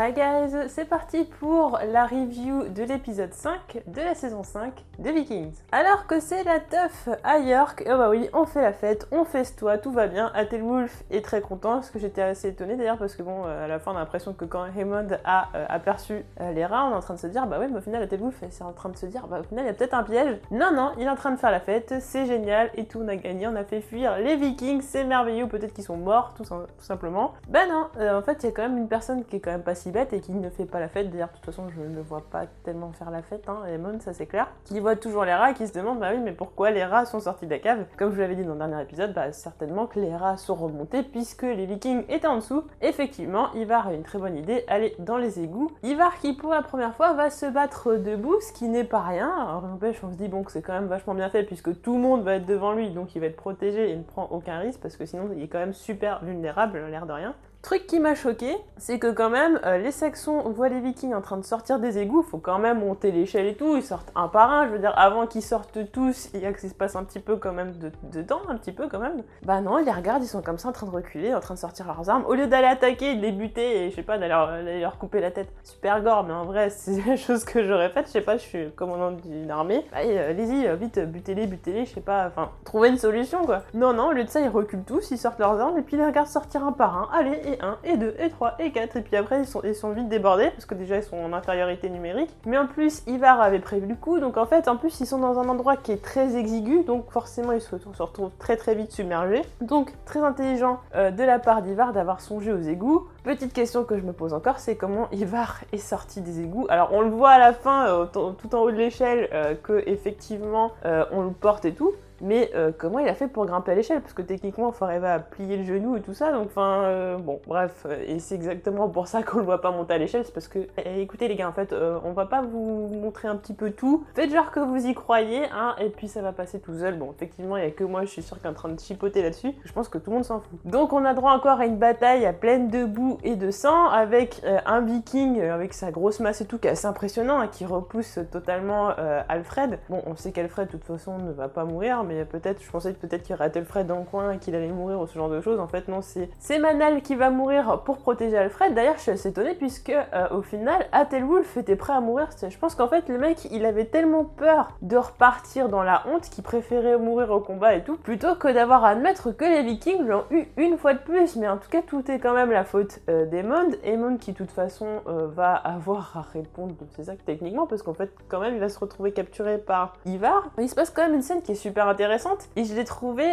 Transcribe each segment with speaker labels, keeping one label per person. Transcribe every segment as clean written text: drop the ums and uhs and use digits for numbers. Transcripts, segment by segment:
Speaker 1: Hi guys, c'est parti pour la review de l'épisode 5 de la saison 5 de Vikings. Alors que c'est la teuf à York, oh bah oui, on fait la fête, on festoie, tout va bien. Aethelwulf est très content, parce que j'étais assez étonnée d'ailleurs, parce que bon, à la fin on a l'impression que quand Haemond a aperçu les rats, on est en train de se dire, bah ouais, mais au final Aethelwulf est en train de se dire, bah au final il y a peut-être un piège. Non, il est en train de faire la fête, c'est génial, et tout, on a gagné, on a fait fuir les Vikings, c'est merveilleux, ou peut-être qu'ils sont morts, tout simplement. Bah non, en fait il y a quand même une personne qui est quand même pas si bête et qui ne fait pas la fête. D'ailleurs, de toute façon, je ne vois pas tellement faire la fête, hein, Haemond, ça c'est clair. Qui voit toujours les rats et qui se demande, bah oui, mais pourquoi les rats sont sortis de la cave? Comme je vous l'avais dit dans le dernier épisode, bah certainement que les rats sont remontés puisque les Vikings étaient en dessous. Effectivement, Ivar a une très bonne idée, aller dans les égouts. Ivar qui, pour la première fois, va se battre debout, ce qui n'est pas rien. Alors, n'empêche, on se dit, bon, que c'est quand même vachement bien fait puisque tout le monde va être devant lui, donc il va être protégé et ne prend aucun risque parce que sinon, il est quand même super vulnérable, l'air de rien. Truc qui m'a choqué, c'est que quand même, les Saxons voient les Vikings en train de sortir des égouts, faut quand même monter l'échelle et tout, ils sortent un par un, je veux dire, avant qu'ils sortent tous, il y a que ça se passe un petit peu quand même dedans, un petit peu quand même. Bah non, ils les regardent, ils sont comme ça en train de reculer, en train de sortir leurs armes, au lieu d'aller attaquer, de les buter et je sais pas, d'aller leur couper la tête. Super gore, mais en vrai, c'est la chose que j'aurais faite, je sais pas, je suis commandant d'une armée, allez-y, vite, butez-les, je sais pas, enfin, trouvez une solution quoi. Non, au lieu de ça, ils reculent tous, ils sortent leurs armes et puis ils les regardent sortir un par un, allez, et 1, et 2, et 3, et 4, et puis après ils sont vite débordés, parce que déjà ils sont en infériorité numérique, mais en plus Ivar avait prévu le coup, donc en fait, en plus ils sont dans un endroit qui est très exigu, donc forcément ils se retrouvent très vite submergés, donc très intelligent de la part d'Ivar d'avoir songé aux égouts. Petite question que je me pose encore, c'est comment Ivar est sorti des égouts. Alors on le voit à la fin, tout en haut de l'échelle, que effectivement on le porte et tout, mais comment il a fait pour grimper à l'échelle? Parce que techniquement, il faut arriver à plier le genou et tout ça, donc enfin, bon, bref, et c'est exactement pour ça qu'on le voit pas monter à l'échelle, c'est parce que, écoutez les gars, en fait, on va pas vous montrer un petit peu tout, faites genre que vous y croyez, hein, et puis ça va passer tout seul. Bon, effectivement, il y a que moi, je suis sûre, qui est en train de chipoter là-dessus, je pense que tout le monde s'en fout. Donc on a droit encore à une bataille à pleine de boue et de sang, avec un viking, avec sa grosse masse et tout, qui est assez impressionnant, hein, qui repousse totalement Alfred. Bon, on sait qu'Alfred, de toute façon, ne va pas mourir, mais peut-être, je pensais peut-être qu'il y aurait Aethelfred dans le coin et qu'il allait mourir ou ce genre de choses. En fait, non, c'est Manal qui va mourir pour protéger Alfred. D'ailleurs, je suis assez étonnée puisque, au final, Aethelwulf était prêt à mourir. Je pense qu'en fait, le mec, il avait tellement peur de repartir dans la honte qu'il préférait mourir au combat et tout, plutôt que d'avoir à admettre que les Vikings l'ont eu une fois de plus. Mais en tout cas, tout est quand même la faute d'Haemond. Haemond qui, de toute façon, va avoir à répondre de ses actes techniquement, parce qu'en fait, quand même, il va se retrouver capturé par Ivar. Mais il se passe quand même une scène qui est super intéressante, et je l'ai trouvé...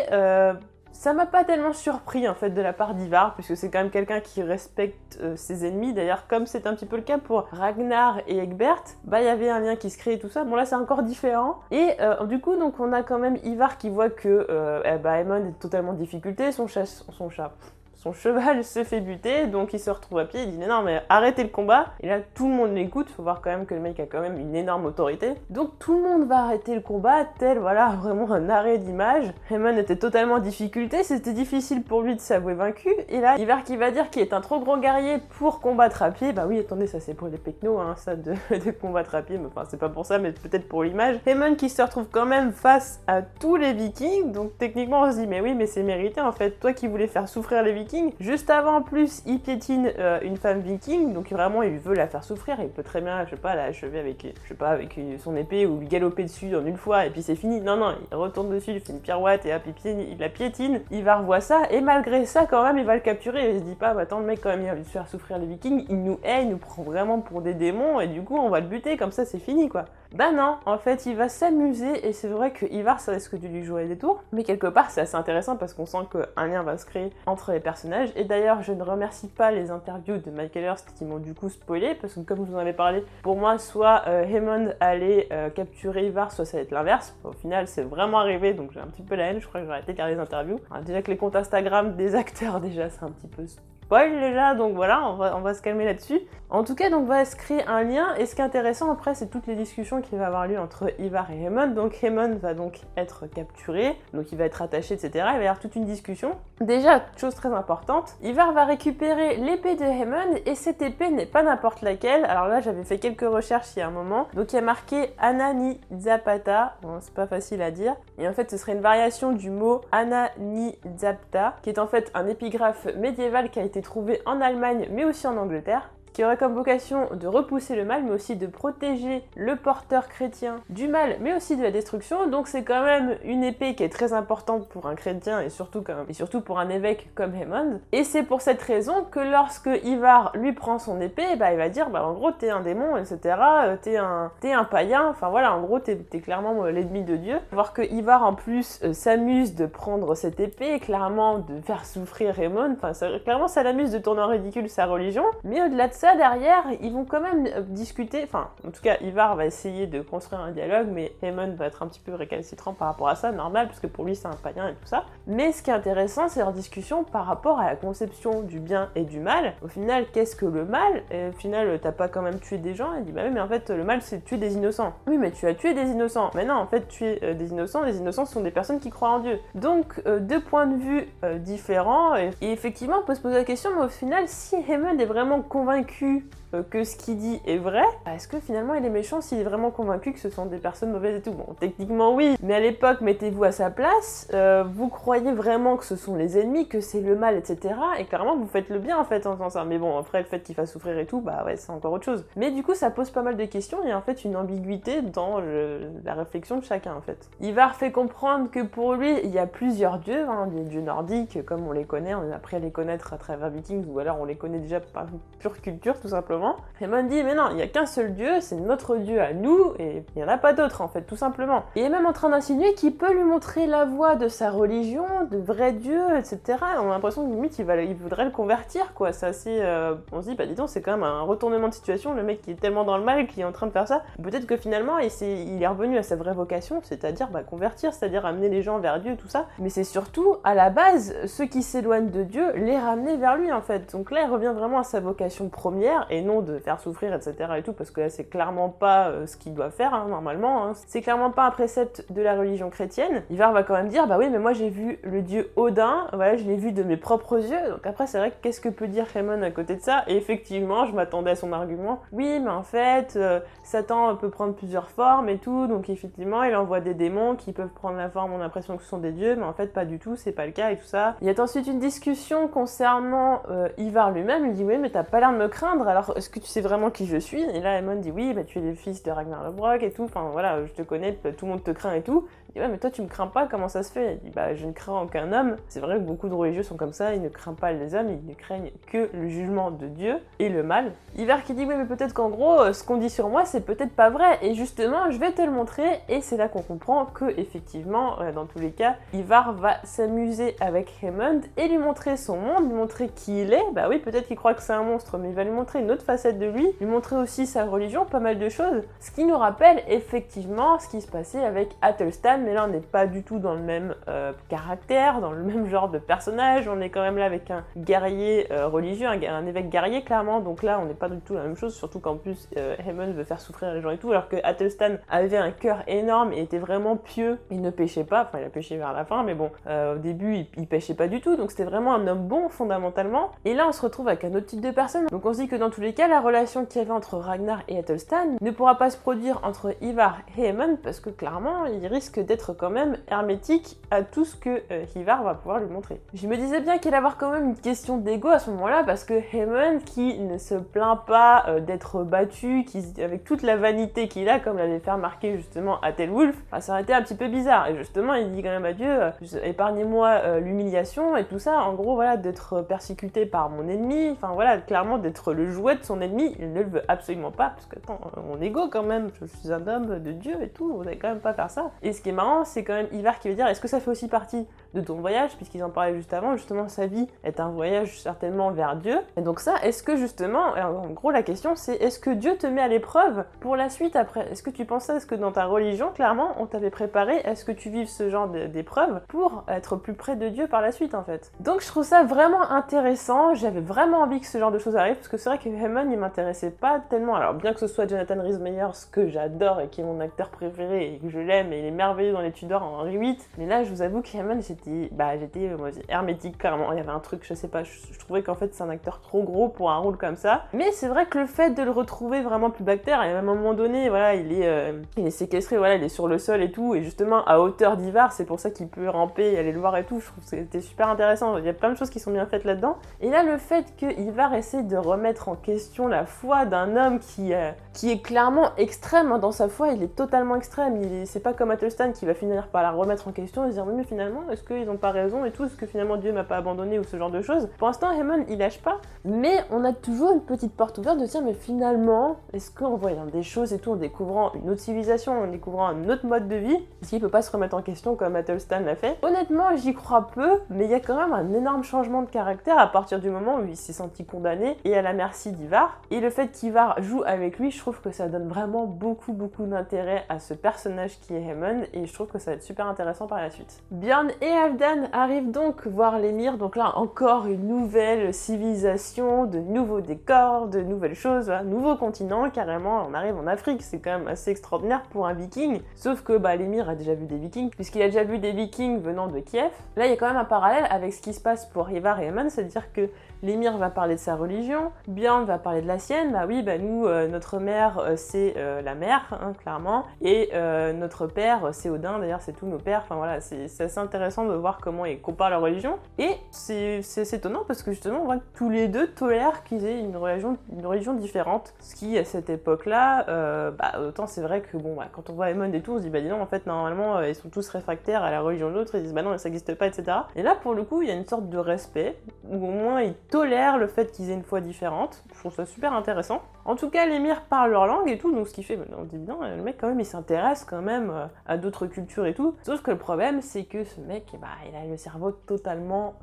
Speaker 1: ça m'a pas tellement surpris en fait de la part d'Ivar, puisque c'est quand même quelqu'un qui respecte ses ennemis. D'ailleurs, comme c'est un petit peu le cas pour Ragnar et Egbert, bah il y avait un lien qui se crée et tout ça. Bon là c'est encore différent. Et du coup donc on a quand même Ivar qui voit que Haemond est totalement en difficulté, son cheval se fait buter, donc il se retrouve à pied, il dit non mais arrêtez le combat, et là tout le monde l'écoute, faut voir quand même que le mec a quand même une énorme autorité, donc tout le monde va arrêter le combat, tel voilà vraiment un arrêt d'image. Haemond était totalement en difficulté, c'était difficile pour lui de s'avouer vaincu, et là Ivar qui va dire qu'il est un trop grand guerrier pour combattre à pied, bah oui attendez ça c'est pour les pecnos hein, ça de combattre à pied, mais enfin c'est pas pour ça mais peut-être pour l'image. Haemond qui se retrouve quand même face à tous les Vikings, donc techniquement on se dit mais oui mais c'est mérité en fait, toi qui voulais faire souffrir les Vikings. Juste avant, en plus, il piétine une femme viking, donc vraiment il veut la faire souffrir, il peut très bien, je sais pas, la achever avec, son épée ou lui galoper dessus en une fois et puis c'est fini. Non, il retourne dessus, il fait une pirouette et hop, il la piétine, il va revoir ça et malgré ça, quand même, il va le capturer. Il se dit pas, bah attends, le mec, quand même, il a envie de faire souffrir les Vikings, il nous hait, il nous prend vraiment pour des démons et du coup, on va le buter, comme ça, c'est fini quoi. Bah non, en fait, il va s'amuser et c'est vrai que Ivar, ça risque de lui jouer des tours, mais quelque part, c'est assez intéressant parce qu'on sent qu'un lien va se créer entre les personnages. Et d'ailleurs, je ne remercie pas les interviews de Michael Hurst qui m'ont du coup spoilé, parce que comme je vous en avais parlé, pour moi, soit Haemond allait capturer Ivar, soit ça va être l'inverse. Au final, c'est vraiment arrivé, donc j'ai un petit peu la haine, je crois que j'ai arrêté de regarder les interviews. Alors, déjà que les comptes Instagram des acteurs, déjà, c'est un petit peu spoil déjà, donc voilà, on va se calmer là-dessus. En tout cas, donc va se créer un lien, et ce qui est intéressant après, c'est toutes les discussions qui va avoir lieu entre Ivar et Haemond. Donc Haemond va donc être capturé, donc il va être attaché, etc. Il va y avoir toute une discussion. Déjà, chose très importante, Ivar va récupérer l'épée de Haemond, et cette épée n'est pas n'importe laquelle. Alors là, j'avais fait quelques recherches il y a un moment, donc il y a marqué Anani Zapata, bon, c'est pas facile à dire, et en fait ce serait une variation du mot Anani Zapta, qui est en fait un épigraphe médiéval qui a été trouvé en Allemagne, mais aussi en Angleterre. qui aurait comme vocation de repousser le mal, mais aussi de protéger le porteur chrétien du mal, mais aussi de la destruction. Donc c'est quand même une épée qui est très importante pour un chrétien et surtout pour un évêque comme Aemond. Et c'est pour cette raison que lorsque Ivar lui prend son épée, bah il va dire en gros t'es un démon, etc. T'es un païen. Enfin voilà, en gros t'es clairement l'ennemi de Dieu. Voir que Ivar en plus s'amuse de prendre cette épée, clairement de faire souffrir Aemond. Enfin clairement ça l'amuse de tourner en ridicule sa religion. Mais au-delà de ça, derrière, ils vont quand même discuter. Enfin, en tout cas, Ivar va essayer de construire un dialogue, mais Aemond va être un petit peu récalcitrant par rapport à ça, normal, parce que pour lui c'est un païen et tout ça. Mais ce qui est intéressant, c'est leur discussion par rapport à la conception du bien et du mal. Au final, qu'est-ce que le mal? Et au final, t'as pas quand même tué des gens? Il dit bah oui, mais en fait, le mal c'est tuer des innocents. Oui, mais tu as tué des innocents. Mais non, en fait, tuer des innocents, les innocents sont des personnes qui croient en Dieu. Donc, deux points de vue différents, et effectivement, on peut se poser la question, mais au final, si Aemond est vraiment convaincu que ce qu'il dit est vrai, est-ce que finalement il est méchant s'il est vraiment convaincu que ce sont des personnes mauvaises et tout? Bon, techniquement oui, mais à l'époque, mettez-vous à sa place, vous croyez vraiment que ce sont les ennemis, que c'est le mal, etc. Et clairement, vous faites le bien en fait en faisant ça. Mais bon, après le fait qu'il fasse souffrir et tout, bah ouais, c'est encore autre chose. Mais du coup, ça pose pas mal de questions, il y a en fait une ambiguïté dans la réflexion de chacun en fait. Ivar fait comprendre que pour lui, il y a plusieurs dieux, des dieux nordiques, comme on les connaît, on a appris à les connaître à travers Vikings, ou alors on les connaît déjà par pure culture tout simplement. Aemond dit mais non, il n'y a qu'un seul dieu, c'est notre dieu à nous, et il n'y en a pas d'autre en fait, tout simplement. Il est même en train d'insinuer qu'il peut lui montrer la voie de sa religion, de vrai dieu, etc. On a l'impression que limite il voudrait le convertir, quoi. C'est assez... on se dit, bah dis donc, c'est quand même un retournement de situation, le mec qui est tellement dans le mal, qui est en train de faire ça. Peut-être que finalement, il est revenu à sa vraie vocation, c'est-à-dire convertir, c'est-à-dire amener les gens vers Dieu, tout ça. Mais c'est surtout, à la base, ceux qui s'éloignent de Dieu, les ramener vers lui, en fait. Donc là, il revient vraiment à sa vocation première, et non de faire souffrir, etc. et tout, parce que là, c'est clairement pas ce qu'il doit faire, normalement. C'est clairement pas un précepte de la religion chrétienne. Ivar va quand même dire, bah oui, mais moi j'ai vu le dieu Odin, voilà, je l'ai vu de mes propres yeux. Donc après, c'est vrai que qu'est-ce que peut dire Aemond à côté de ça? Et effectivement, je m'attendais à son argument. Oui, mais en fait, Satan peut prendre plusieurs formes et tout, donc effectivement, il envoie des démons qui peuvent prendre la forme, on a l'impression que ce sont des dieux, mais en fait, pas du tout, c'est pas le cas et tout ça. Il y a ensuite une discussion concernant Ivar lui-même. Il dit, oui, mais t'as pas l'air de me craindre, alors est-ce que tu sais vraiment qui je suis? Et là, Aemond dit, oui, bah tu es le fils de Ragnar Lothbrok et tout, enfin voilà, je te connais, tout le monde te craint et tout. Il dit, ouais, mais toi tu me crains pas, comment ça se fait? Il dit, bah je ne crains aucun homme. C'est vrai que beaucoup de religieux sont comme ça, ils ne craignent pas les hommes, ils ne craignent que le jugement de Dieu et le mal. Ivar qui dit, oui, mais peut-être qu'en gros, ce qu'on dit sur moi, c'est peut-être pas vrai, et justement, je vais te le montrer, et c'est là qu'on comprend que, effectivement, dans tous les cas, Ivar va s'amuser avec Aemond et lui montrer son monde, lui montrer qui il est. Bah oui, peut-être qu'il croit que c'est un monstre, mais il va lui montrer une autre facette de lui montrer aussi sa religion, pas mal de choses, ce qui nous rappelle effectivement ce qui se passait avec Athelstan, mais là on n'est pas du tout dans le même caractère, dans le même genre de personnage, on est quand même là avec un guerrier religieux, un évêque guerrier clairement, donc là on n'est pas du tout la même chose, surtout qu'en plus Aemond veut faire souffrir les gens et tout, alors que Athelstan avait un cœur énorme et était vraiment pieux, il ne péchait pas, enfin il a péché vers la fin, mais bon, au début il péchait pas du tout, donc c'était vraiment un homme bon fondamentalement, et là on se retrouve avec un autre type de personne, donc on se dit que dans tous les cas la relation qu'il y avait entre Ragnar et Athelstan ne pourra pas se produire entre Ivar et Aemond parce que clairement il risque d'être quand même hermétique à tout ce que Ivar va pouvoir lui montrer. Je me disais bien qu'il allait avoir quand même une question d'ego à ce moment-là parce que Aemond qui ne se plaint pas d'être battu, qui avec toute la vanité qu'il a, comme l'avait fait remarquer justement Æthelwulf, ça aurait été un petit peu bizarre et justement il dit quand même à Dieu épargnez-moi l'humiliation et tout ça, en gros voilà, d'être persécuté par mon ennemi, enfin voilà, clairement d'être le jouet de son ennemi, il ne le veut absolument pas, parce que attends, mon ego quand même, je suis un homme de Dieu et tout, vous allez quand même pas faire ça. Et ce qui est marrant, c'est quand même Ivar qui veut dire, est-ce que ça fait aussi partie de ton voyage, puisqu'ils en parlaient juste avant, justement sa vie est un voyage certainement vers Dieu, et donc ça, est-ce que justement, en gros la question c'est, est-ce que Dieu te met à l'épreuve pour la suite après? Est-ce que tu penses ça? Est-ce que dans ta religion, clairement, on t'avait préparé, est-ce que tu vives ce genre d'épreuve pour être plus près de Dieu par la suite en fait? Donc je trouve ça vraiment intéressant, j'avais vraiment envie que ce genre de choses arrivent, parce que c'est vrai que Aemond il m'intéressait pas tellement, alors bien que ce soit Jonathan Rhys-Meyers, que j'adore et qui est mon acteur préféré et que je l'aime et il est merveilleux dans les Tudors en Henri VIII, mais là je vous avoue qu'Aemond j'étais moi aussi hermétique clairement. Il y avait un truc, je sais pas, je trouvais qu'en fait c'est un acteur trop gros pour un rôle comme ça. Mais c'est vrai que le fait de le retrouver vraiment plus bactère, et à un moment donné, voilà, il est séquestré, voilà, il est sur le sol et tout, et justement à hauteur d'Ivar, c'est pour ça qu'il peut ramper et aller le voir et tout. Je trouve que c'était super intéressant. Il y a plein de choses qui sont bien faites là-dedans. Et là, le fait que Ivar essaie de remettre en question la foi d'un homme qui est clairement extrême hein, dans sa foi, il est totalement extrême. C'est pas comme Athelstan qui va finir par la remettre en question et se dire mais finalement, est-ce qu'ils n'ont pas raison et tout, est-ce que finalement Dieu m'a pas abandonné ou ce genre de choses. Pour l'instant, Aemon il lâche pas, mais on a toujours une petite porte ouverte de dire mais finalement, est-ce qu'en voyant des choses et tout, en découvrant une autre civilisation, en découvrant un autre mode de vie, est-ce qu'il peut pas se remettre en question comme Athelstan l'a fait? Honnêtement, j'y crois peu, mais il y a quand même un énorme changement de caractère à partir du moment où il s'est senti condamné et à la merci d'Ivar. Et le fait qu'Ivar joue avec lui, je trouve que ça donne vraiment beaucoup d'intérêt à ce personnage qui est Aemon, et je trouve que ça va être super intéressant par la suite. Bjorn et Halfdan arrivent donc voir l'émir, donc là encore une nouvelle civilisation, de nouveaux décors, de nouvelles choses, un nouveau continent, carrément on arrive en Afrique, c'est quand même assez extraordinaire pour un viking, sauf que l'émir a déjà vu des vikings, puisqu'il a déjà vu des vikings venant de Kiev. Là il y a quand même un parallèle avec ce qui se passe pour Ivar et Aemon, c'est-à-dire que l'émir va parler de sa religion, Bjorn va parler de la sienne, nous, notre mère c'est la mer, hein, clairement, et notre père c'est Odin, d'ailleurs c'est tous nos pères, enfin voilà, c'est assez intéressant de voir comment ils comparent leur religion, et c'est étonnant parce que justement on voit que tous les deux tolèrent qu'ils aient une religion différente, ce qui à cette époque-là, autant c'est vrai que quand on voit Aemon et tout, on se dit dis non, en fait normalement ils sont tous réfractaires à la religion de l'autre, ils disent non ça n'existe pas, etc. Et là pour le coup il y a une sorte de respect, où au moins ils tolèrent le fait qu'ils aient une foi différente, je trouve ça super intéressant. En tout cas l'émir parle leur langue et tout, donc ce qui fait, on dit non, le mec quand même il s'intéresse quand même à d'autres cultures et tout, sauf que le problème c'est que ce mec, il a le cerveau totalement,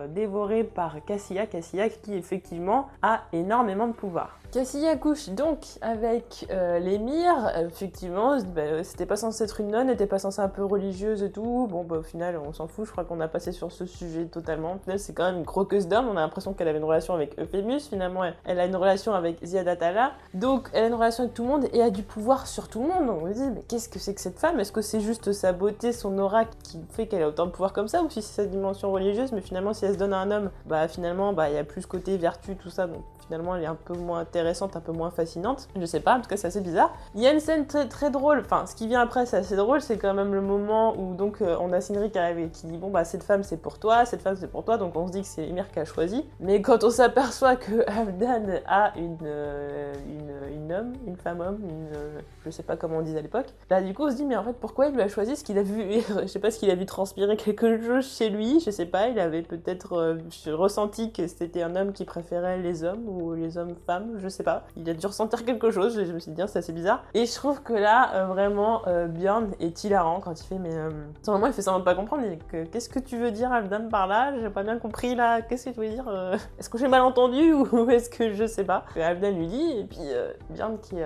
Speaker 1: dévoré par Cassia qui effectivement a énormément de pouvoir. Cassia couche donc avec l'émir, effectivement, c'était pas censé être une nonne, elle était pas censée être un peu religieuse et tout, au final on s'en fout, je crois qu'on a passé sur ce sujet totalement. Au final c'est quand même une croqueuse d'homme, on a l'impression qu'elle avait une relation avec Euphémius, finalement elle a une relation avec Ziadatala, donc elle a une relation avec tout le monde et a du pouvoir sur tout le monde. Donc on se dit mais qu'est-ce que c'est que cette femme? Est-ce que c'est juste sa beauté, son aura qui fait qu'elle a autant de pouvoir comme ça, ou si c'est sa dimension religieuse, mais finalement si elle se donne à un homme, finalement il y a plus ce côté vertu, tout ça, donc finalement elle est un peu moins intéressante, un peu moins fascinante, je sais pas, en tout cas c'est assez bizarre. Il y a une scène très, très drôle, enfin ce qui vient après c'est assez drôle, c'est quand même le moment où donc on a Cynric qui arrive et qui dit cette femme c'est pour toi, cette femme c'est pour toi, donc on se dit que c'est l'émir qui a choisi, mais quand on s'aperçoit que Halfdan a une femme-homme, je sais pas comment on disait à l'époque, là du coup on se dit mais en fait pourquoi il lui a choisi, ce qu'il a vu, je sais pas, ce qu'il a vu transpirer quelque chose chez lui, je sais pas, il avait peut-être ressenti que c'était un homme qui préférait les hommes ou les hommes-femmes, je sais pas, il a dû ressentir quelque chose, je me suis dit c'est assez bizarre, et je trouve que là vraiment Bjorn est hilarant quand il fait mais à un moment il fait semblant de pas comprendre, qu'est-ce que tu veux dire Halfdan par là, j'ai pas bien compris là, qu'est-ce que tu veux dire, est-ce que j'ai mal entendu ou est-ce que je sais pas, Halfdan lui dit, et puis Bjorn qui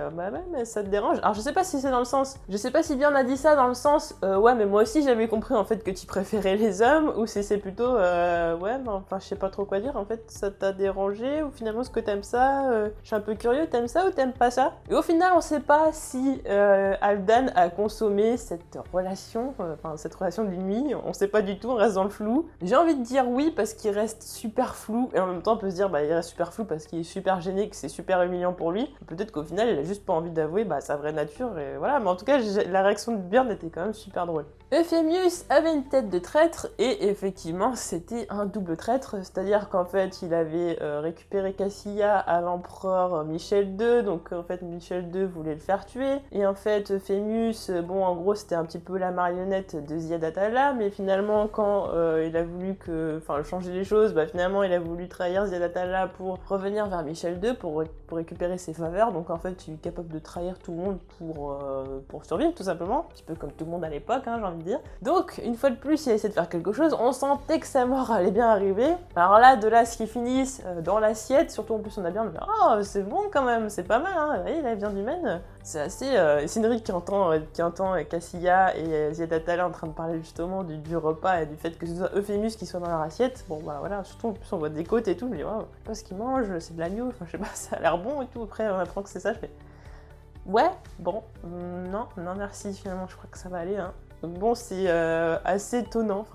Speaker 1: mais ça te dérange, alors je sais pas si c'est dans le sens, je sais pas si Bjorn a dit ça dans le sens mais moi aussi j'avais compris en fait que tu préférais les hommes, ou si c'est plutôt je sais pas trop quoi dire, en fait ça t'a dérangé, ou finalement est-ce que t'aimes ça, je suis un peu curieux, t'aimes ça ou t'aimes pas ça, et au final on sait pas si Halfdan a consommé cette relation d'une nuit, on sait pas du tout, on reste dans le flou. J'ai envie de dire oui parce qu'il reste super flou, et en même temps on peut se dire il reste super flou parce qu'il est super gêné, que c'est super humiliant pour lui, peut-être qu'au final il a juste pas envie d'avouer sa vraie nature, et voilà, mais en tout cas la réaction de Bjorn était quand même super drôle. Euphémius avait une tête de traître, et effectivement c'était un double traître, c'est-à-dire qu'en fait il avait récupéré Cassia à l'empereur Michel II, donc en fait Michel II voulait le faire tuer, et en fait Euphémius, en gros c'était un petit peu la marionnette de Ziadatala, mais finalement quand il a voulu changer les choses, finalement il a voulu trahir Ziadatala pour revenir vers Michel II pour récupérer ses faveurs, donc en fait il est capable de trahir tout le monde pour survivre tout simplement, un petit peu comme tout le monde à l'époque, j'ai envie de dire. Donc une fois de plus il a essayé de faire quelque chose, on sentait que sa mort allait bien arriver, alors là de là à ce qu'il finisse dans l'assiette, surtout en plus on a bien dit oh c'est bon quand même, c'est pas mal, hein, voyez, la viande humaine, c'est assez... Cynric qui entend Cassia et Ziadatala en train de parler justement du repas et du fait que ce soit Euphémius qui soit dans leur assiette, voilà, surtout en plus on voit des côtes et tout, je me dis wow, je sais pas ce qu'ils mangent, c'est de l'agneau, je sais pas, ça a l'air bon et tout, après on apprend que c'est ça, je fais ouais, non merci, finalement je crois que ça va aller, hein. Donc bon, c'est assez étonnant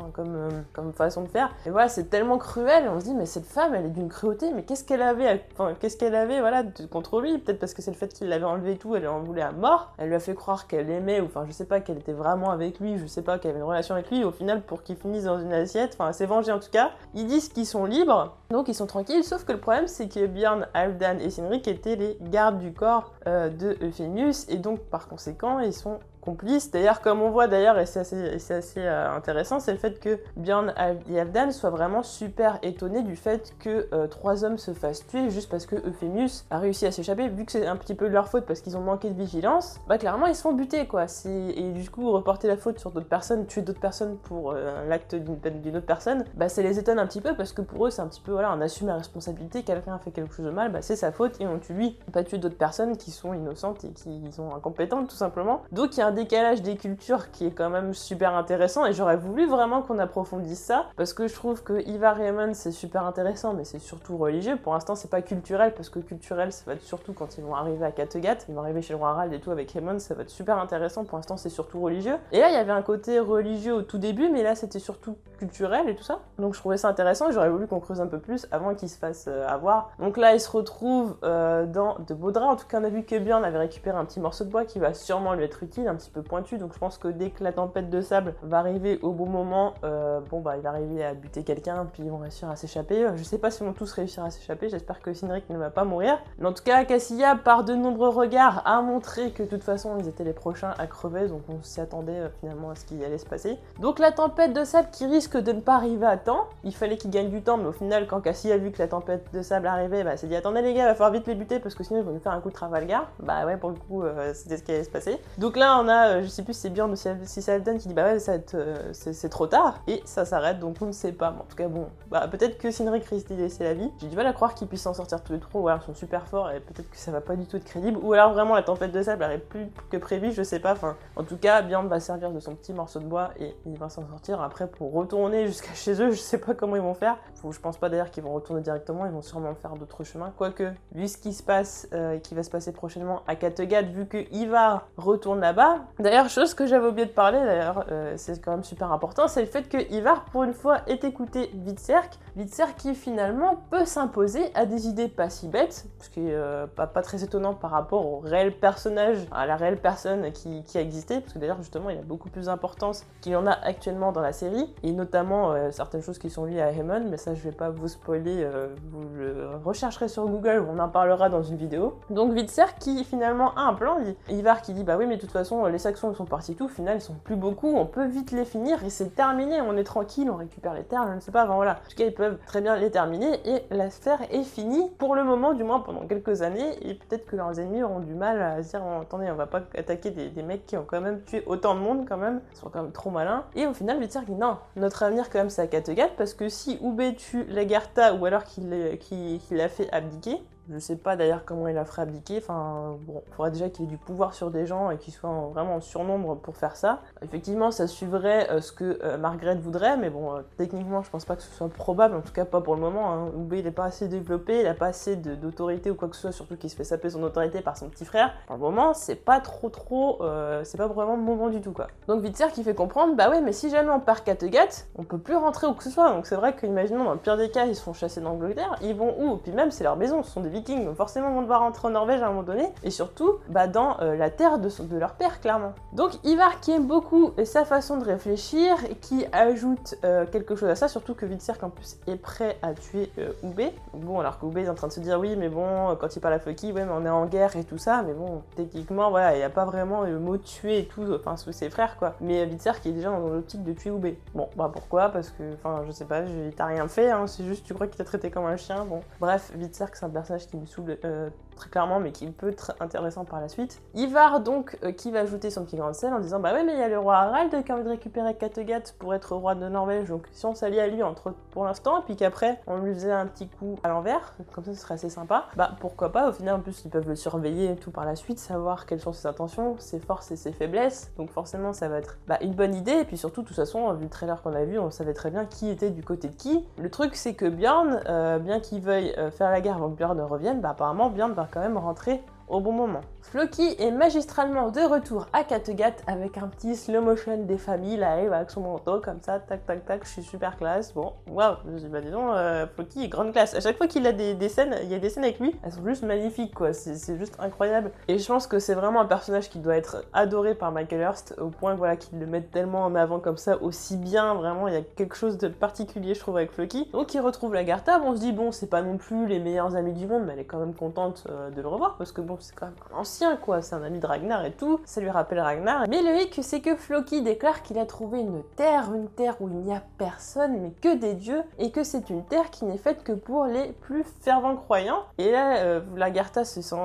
Speaker 1: comme façon de faire. Et voilà, c'est tellement cruel, on se dit mais cette femme elle est d'une cruauté, mais qu'est-ce qu'elle avait voilà, contre lui? Peut-être parce que c'est le fait qu'il l'avait enlevé et tout, elle en voulait à mort. Elle lui a fait croire qu'elle l'aimait, ou enfin je sais pas, qu'elle était vraiment avec lui, je sais pas, qu'elle avait une relation avec lui, et au final pour qu'il finisse dans une assiette, enfin elle s'est vengée en tout cas. Ils disent qu'ils sont libres, donc ils sont tranquilles, sauf que le problème c'est que Björn, Halfdan et Cynric étaient les gardes du corps de Euphemius, et donc par conséquent ils sont complices. D'ailleurs, comme on voit d'ailleurs, et c'est assez intéressant, c'est le fait que Björn et Halfdan soient vraiment super étonnés du fait que 3 hommes se fassent tuer juste parce que Euphemius a réussi à s'échapper, vu que c'est un petit peu de leur faute parce qu'ils ont manqué de vigilance, bah clairement ils se font buter quoi. Et du coup reporter la faute sur d'autres personnes, tuer d'autres personnes pour l'acte d'une autre personne, bah ça les étonne un petit peu parce que pour eux c'est un petit peu voilà, on assume la responsabilité, quelqu'un a fait quelque chose de mal, bah c'est sa faute et on tue lui, pas tuer d'autres personnes qui sont innocentes et qui sont incompétentes tout simplement. Donc il y a un décalage des cultures qui est quand même super intéressant et j'aurais voulu vraiment qu'on approfondisse ça parce que je trouve que Ivar et Aemon c'est super intéressant mais c'est surtout religieux. Pour l'instant c'est pas culturel parce que culturel ça va être surtout quand ils vont arriver à Kattegat, ils vont arriver chez le roi Harald et tout avec Aemon, ça va être super intéressant. Pour l'instant c'est surtout religieux et là il y avait un côté religieux au tout début mais là c'était surtout culturel et tout ça, donc je trouvais ça intéressant et j'aurais voulu qu'on creuse un peu plus avant qu'ils se fassent avoir. Donc là ils se retrouvent dans de beaux draps. En tout cas on a vu que Björn avait récupéré un petit morceau de bois qui va sûrement lui être utile, un petit peu pointu, donc je pense que dès que la tempête de sable va arriver au bon moment, bon bah il va arriver à buter quelqu'un puis ils vont réussir à s'échapper. Je sais pas si vont tous réussir à s'échapper, j'espère que Cynric ne va pas mourir, mais en tout cas Cassia par de nombreux regards a montré que de toute façon ils étaient les prochains à crever, donc on s'y attendait finalement à ce qui allait se passer. Donc la tempête de sable qui risque de ne pas arriver à temps, il fallait qu'ils gagnent du temps, mais au final quand Cassia a vu que la tempête de sable arrivait, bah elle s'est dit attendez les gars, il va falloir vite les buter parce que sinon ils vont nous faire un coup de Trafalgar. Bah ouais, pour le coup c'était ce qui allait se passer. Donc là on a, je sais plus si c'est Björn ou si c'est Halfdan qui dit bah ouais c'est trop tard, et ça s'arrête, donc on ne sait pas. Mais en tout cas bon, bah peut-être que Cynric risque d'y laisser la vie, j'ai du mal à croire qu'ils puissent s'en sortir tous les trois, ou alors ils sont super forts et peut-être que ça va pas du tout être crédible, ou alors vraiment la tempête de sable arrive plus que prévu, je sais pas, enfin en tout cas Björn va servir de son petit morceau de bois et il va s'en sortir. Après pour retourner jusqu'à chez eux, je sais pas comment ils vont faire, je pense pas d'ailleurs qu'ils vont retourner directement, ils vont sûrement faire d'autres chemins, quoique vu ce qui se passe et qui va se passer prochainement à Kattegat, vu que Ivar retourne là-bas. D'ailleurs, chose que j'avais oublié de parler, d'ailleurs c'est quand même super important, c'est le fait que Ivar pour une fois ait écouté Hvitserk qui finalement peut s'imposer à des idées pas si bêtes, ce qui est pas très étonnant par rapport au réel personnage, à la réelle personne qui a existé, parce que d'ailleurs justement il a beaucoup plus d'importance qu'il en a actuellement dans la série, et notamment certaines choses qui sont liées à Aemon, mais ça je vais pas vous spoiler, vous le rechercherez sur Google, on en parlera dans une vidéo. Donc Hvitserk qui finalement a un plan, Ivar qui dit bah oui mais de toute façon les Saxons sont partis tout, au final ils sont plus beaucoup, on peut vite les finir et c'est terminé, on est tranquille, on récupère les terres, je ne sais pas, enfin voilà. En tout cas ils peuvent très bien les terminer et la sphère est finie, pour le moment du moins pendant quelques années, et peut-être que leurs ennemis auront du mal à se dire oh, attendez on va pas attaquer des mecs qui ont quand même tué autant de monde quand même, ils sont quand même trop malins. Et au final Hvitserk dit non, notre avenir quand même c'est à Kattegat, parce que si Ubbe tue Lagertha ou alors qu'il l'a fait abdiquer, je sais pas d'ailleurs comment il a fait abdiquer, enfin bon, il faudrait déjà qu'il ait du pouvoir sur des gens et qu'il soit vraiment en surnombre pour faire ça. Effectivement ça suivrait ce que Margaret voudrait, mais bon techniquement je pense pas que ce soit probable, en tout cas pas pour le moment, hein. Ubbe il est pas assez développé, il a pas assez d'autorité ou quoi que ce soit, surtout qu'il se fait saper son autorité par son petit frère. Pour le moment c'est pas c'est pas vraiment le moment du tout quoi. Donc Hvitserk qui fait comprendre, bah ouais mais si jamais on part Kattegat, on peut plus rentrer où que ce soit, donc c'est vrai qu'imaginons dans le pire des cas ils se font chasser d'Angleterre, ils vont où? Puis même c'est leur maison, ce sont des Vikings, donc forcément ils vont devoir rentrer en Norvège à un moment donné, et surtout bah, dans la terre de leur père clairement. Donc Ivar qui aime beaucoup sa façon de réfléchir et qui ajoute quelque chose à ça, surtout que Hvitserk en plus est prêt à tuer Ubbe. Bon alors que Ubbe est en train de se dire oui mais bon quand il parle à Floki, ouais mais on est en guerre et tout ça, mais bon techniquement voilà il n'y a pas vraiment le mot tuer et tout, enfin sous ses frères quoi. Mais Hvitserk est déjà dans l'optique de tuer Ubbe. Bon bah pourquoi? Parce que enfin je sais pas, t'as rien fait, hein, c'est juste tu crois qu'il t'a traité comme un chien, bon. Bref, Hvitserk c'est un personnage qui me saoule très clairement, mais qui peut être intéressant par la suite. Ivar donc qui va ajouter son petit grain de sel en disant bah ouais mais il y a le roi Harald qui a envie de récupérer Kattegat pour être roi de Norvège, donc si on s'allie à lui pour l'instant, et puis qu'après on lui faisait un petit coup à l'envers, comme ça ce serait assez sympa, bah pourquoi pas, au final en plus ils peuvent le surveiller et tout par la suite, savoir quelles sont ses intentions, ses forces et ses faiblesses, donc forcément ça va être une bonne idée, et puis surtout de toute façon vu le trailer qu'on a vu, on savait très bien qui était du côté de qui. Le truc c'est que Björn, bien qu'il veuille faire la guerre avant que Björn revienne, bah apparemment Björn va quand même rentrer au bon moment. Floki est magistralement de retour à Kattegat avec un petit slow motion des familles, là, avec son manteau, comme ça, tac, tac, tac, je suis super classe. Bon, waouh, je me dis, bah dis donc, Floki est grande classe. À chaque fois qu'il a des scènes, il y a des scènes avec lui, elles sont juste magnifiques, quoi, c'est juste incroyable. Et je pense que c'est vraiment un personnage qui doit être adoré par Michael Hurst, au point, voilà, qu'il le mette tellement en avant comme ça, aussi bien, vraiment, il y a quelque chose de particulier, je trouve, avec Floki. Donc il retrouve Lagertha, on se dit, bon, c'est pas non plus les meilleurs amis du monde, mais elle est quand même contente de le revoir, parce que bon, c'est quand même un ancien, quoi, c'est un ami de Ragnar et tout, ça lui rappelle Ragnar. Mais le hic, c'est que Floki déclare qu'il a trouvé une terre où il n'y a personne, mais que des dieux, et que c'est une terre qui n'est faite que pour les plus fervents croyants. Et là, Lagertha se sent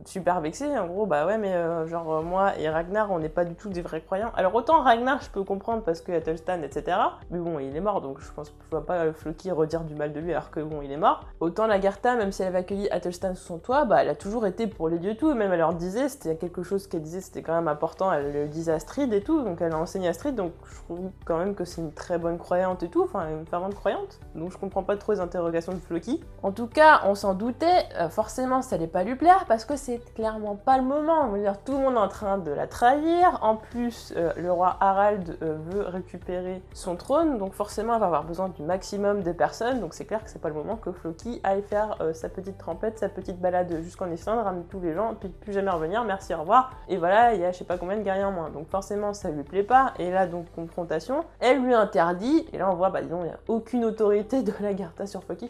Speaker 1: super vexée, en gros, bah ouais, mais genre, moi et Ragnar, on n'est pas du tout des vrais croyants. Alors autant Ragnar, je peux comprendre, parce que Athelstan, etc., mais bon, il est mort, donc je pense que je vois pas Floki redire du mal de lui, alors que bon, il est mort. Autant Lagertha, même si elle avait accueilli Athelstan sous son toit, bah elle a toujours été pour les dieux tout, même elle leur disait, c'était quelque chose qu'elle disait, c'était quand même important, elle le disait à Astrid et tout, donc elle a enseigné à Astrid, donc je trouve quand même que c'est une très bonne croyante et tout, enfin une fervente croyante, donc je comprends pas trop les interrogations de Floki. En tout cas, on s'en doutait, forcément ça allait pas lui plaire, parce que c'est clairement pas le moment, on veut dire, tout le monde est en train de la trahir, en plus le roi Harald veut récupérer son trône, donc forcément elle va avoir besoin du maximum de personnes, donc c'est clair que c'est pas le moment que Floki aille faire sa petite trempette, sa petite balade jusqu'en Islande, ramener tous les gens, puis plus jamais revenir, merci, au revoir, et voilà, il y a je sais pas combien de guerriers en moins, donc forcément ça lui plaît pas, et là donc confrontation, elle lui interdit, et là on voit, bah disons, il n'y a aucune autorité de Lagertha sur Floki.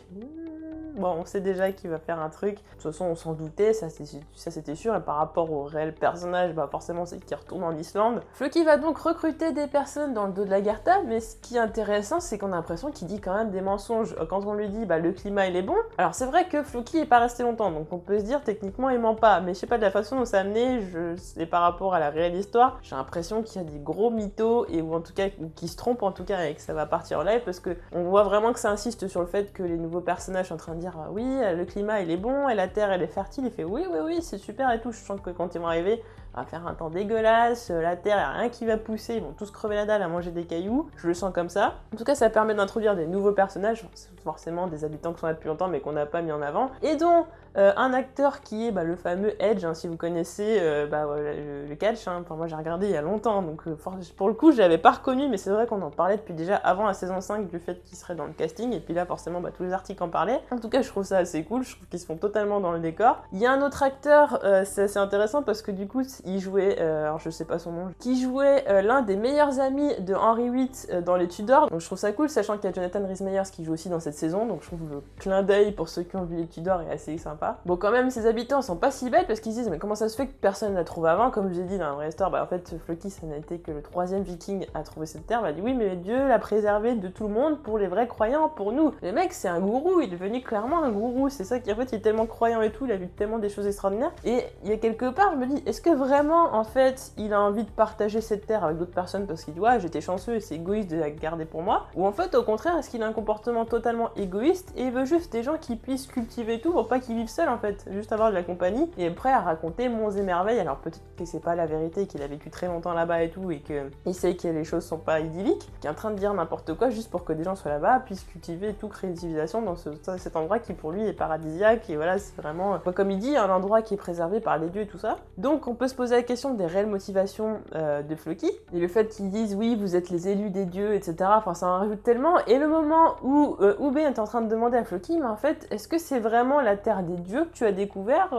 Speaker 1: Bon, on sait déjà qu'il va faire un truc. De toute façon, on s'en doutait, ça c'était sûr. Et par rapport au réel personnage, bah forcément, c'est qu'il retourne en Islande. Floki va donc recruter des personnes dans le dos de Lagertha, mais ce qui est intéressant, c'est qu'on a l'impression qu'il dit quand même des mensonges. Quand on lui dit, bah le climat il est bon. Alors c'est vrai que Floki est pas resté longtemps, donc on peut se dire techniquement il ment pas. Mais je sais pas, de la façon dont c'est amené, c'est par rapport à la réelle histoire, j'ai l'impression qu'il y a des gros mythos et ou en tout cas qui se trompent en tout cas et que ça va partir en live parce que on voit vraiment que ça insiste sur le fait que les nouveaux personnages sont en train de dire oui, le climat il est bon et la terre elle est fertile, il fait oui c'est super et tout, je sens que quand ils vont arriver on va faire un temps dégueulasse, la terre il n'y a rien qui va pousser, ils vont tous crever la dalle à manger des cailloux, je le sens comme ça. En tout cas ça permet d'introduire des nouveaux personnages, forcément des habitants qui sont là depuis longtemps mais qu'on n'a pas mis en avant, et dont un acteur qui est le fameux Edge, si vous connaissez le catch, enfin moi j'ai regardé il y a longtemps, donc pour le coup je l'avais pas reconnu, mais c'est vrai qu'on en parlait depuis déjà avant la saison 5 du fait qu'il serait dans le casting, et puis là forcément tous les articles en parlaient. En tout cas je trouve ça assez cool, je trouve qu'ils se font totalement dans le décor. Il y a un autre acteur, c'est assez intéressant parce que du coup il jouait, alors je sais pas son nom, qui jouait l'un des meilleurs amis de Henry VIII dans les Tudors, donc je trouve ça cool, sachant qu'il y a Jonathan Rhys-Meyers qui joue aussi dans cette saison, donc je trouve le clin d'œil pour ceux qui ont vu les Tudors est assez sympa. Bon quand même ces habitants sont pas si bêtes parce qu'ils disent mais comment ça se fait que personne la trouve avant, comme je l'ai dit dans la vraie histoire, en fait Floki ça n'a été que le 3e viking à trouver cette terre, dit oui mais Dieu l'a préservé de tout le monde pour les vrais croyants, pour nous. Le mec c'est un gourou, il est devenu clairement un gourou, c'est ça qui en fait il est tellement croyant et tout, il a vu tellement des choses extraordinaires, et il y a quelque part je me dis est-ce que vraiment en fait il a envie de partager cette terre avec d'autres personnes parce qu'il dit ouais j'étais chanceux et c'est égoïste de la garder pour moi, ou en fait au contraire est-ce qu'il a un comportement totalement égoïste et il veut juste des gens qui puissent cultiver tout pour pas qu'ils vivent seuls en fait, juste avoir de la compagnie et est prêt à raconter monts et merveilles. Alors peut-être que c'est pas la vérité, qu'il a vécu très longtemps là-bas et tout et qu'il sait que les choses sont pas idylliques, qu'il est en train de dire n'importe quoi juste pour que des gens soient là-bas, puissent cultiver et tout, créer une civilisation dans cet endroit qui pour lui est paradisiaque et voilà c'est vraiment, comme il dit, un endroit qui est préservé par les dieux et tout ça. Donc on peut se poser la question des réelles motivations de Floki et le fait qu'ils disent oui vous êtes les élus des dieux etc, enfin ça en rajoute tellement, et le moment où Ube est en train de demander à Floki mais en fait est-ce que c'est vraiment la terre des dieux que tu as découvert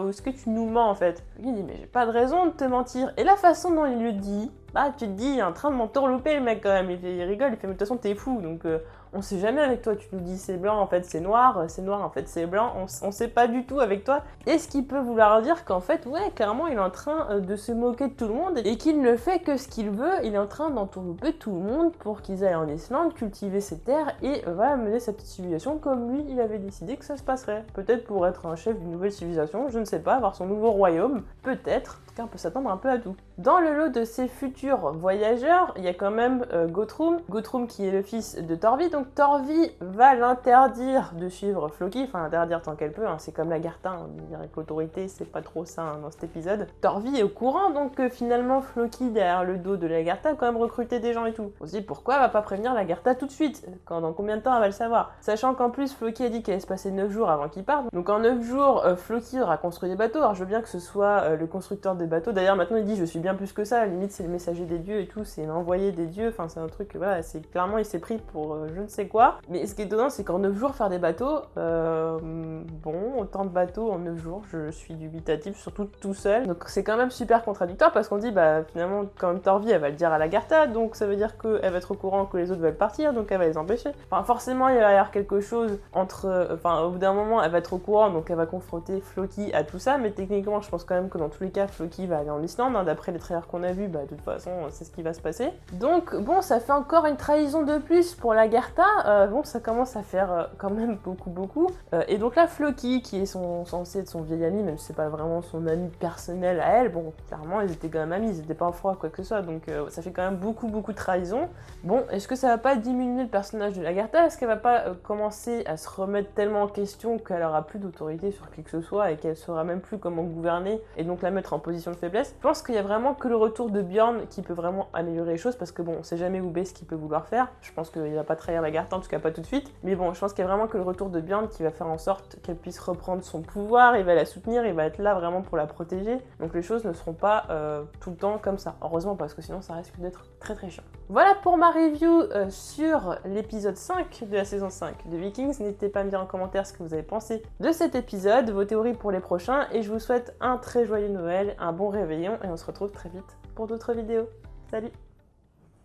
Speaker 1: ou est-ce que tu nous mens en fait? Il dit mais j'ai pas de raison de te mentir, et la façon dont il le dit, tu te dis il est en train de m'entourlouper le mec quand même, il rigole, il fait mais de toute façon t'es fou, donc on sait jamais avec toi, tu nous dis c'est blanc en fait c'est noir en fait c'est blanc, on sait pas du tout avec toi, et ce qui peut vouloir dire qu'en fait ouais clairement il est en train de se moquer de tout le monde et qu'il ne fait que ce qu'il veut, il est en train d'entourlouper tout le monde pour qu'ils aillent en Islande, cultiver ses terres et voilà mener sa petite civilisation comme lui il avait décidé que ça se passerait, peut-être pour être un chef d'une nouvelle civilisation, je ne sais pas, avoir son nouveau royaume, peut-être. On peut s'attendre un peu à tout. Dans le lot de ces futurs voyageurs, il y a quand même Guthrum qui est le fils de Thorvid, donc donc Torvi va l'interdire de suivre Floki, enfin l'interdire tant qu'elle peut, hein. C'est comme Lagarta, hein. On dirait que l'autorité c'est pas trop ça hein, dans cet épisode. Torvi est au courant donc que finalement Floki derrière le dos de Lagarta a quand même recruté des gens et tout. On se dit pourquoi elle va pas prévenir Lagarta tout de suite, dans combien de temps elle va le savoir. Sachant qu'en plus Floki a dit qu'elle allait se passer 9 jours avant qu'il parte, donc en 9 jours Floki aura construit des bateaux. Alors je veux bien que ce soit le constructeur des bateaux, d'ailleurs maintenant il dit je suis bien plus que ça, limite c'est le messager des dieux et tout, c'est l'envoyé des dieux, enfin c'est un truc, voilà, c'est clairement il s'est pris pour je ne sais quoi. Mais ce qui est étonnant c'est qu'en 9 jours faire des bateaux, bon, autant de bateaux en 9 jours, je suis dubitatif, surtout tout seul. Donc c'est quand même super contradictoire parce qu'on dit bah finalement quand même Torvi elle va le dire à Lagarta, donc ça veut dire qu'elle va être au courant que les autres veulent partir, donc elle va les empêcher. Enfin forcément il va y avoir quelque chose entre, enfin au bout d'un moment elle va être au courant, donc elle va confronter Floki à tout ça, mais techniquement je pense quand même que dans tous les cas Floki va aller en Islande, hein, d'après les trailers qu'on a vus, bah de toute façon c'est ce qui va se passer. Donc bon, ça fait encore une trahison de plus pour Lagarta, bon ça commence à faire quand même beaucoup, et donc là Floki qui est censé être son vieil ami, même si c'est pas vraiment son ami personnel à elle, bon clairement ils étaient quand même amis, ils étaient pas en froid quoi que ce soit, donc ça fait quand même beaucoup de trahison. Bon, est-ce que ça va pas diminuer le personnage de Lagarta? Est-ce qu'elle va pas commencer à se remettre tellement en question qu'elle aura plus d'autorité sur qui que ce soit et qu'elle saura même plus comment gouverner et donc la mettre en position de faiblesse? Je pense qu'il y a vraiment que le retour de Bjorn qui peut vraiment améliorer les choses, parce que bon, on sait jamais où ce qu'il peut vouloir faire. Je pense qu'il va pas trahir Lagarta, en tout cas pas tout de suite, mais bon, je pense qu'il y a vraiment que le retour de Bjorn qui va faire en sorte qu'elle puisse reprendre son pouvoir, il va la soutenir, il va être là vraiment pour la protéger, donc les choses ne seront pas tout le temps comme ça, heureusement, parce que sinon ça risque d'être très chiant. Voilà pour ma review sur l'épisode 5 de la saison 5 de Vikings. N'hésitez pas à me dire en commentaire ce que vous avez pensé de cet épisode, vos théories pour les prochains, et je vous souhaite un très joyeux Noël, un bon réveillon, et on se retrouve très vite pour d'autres vidéos. Salut!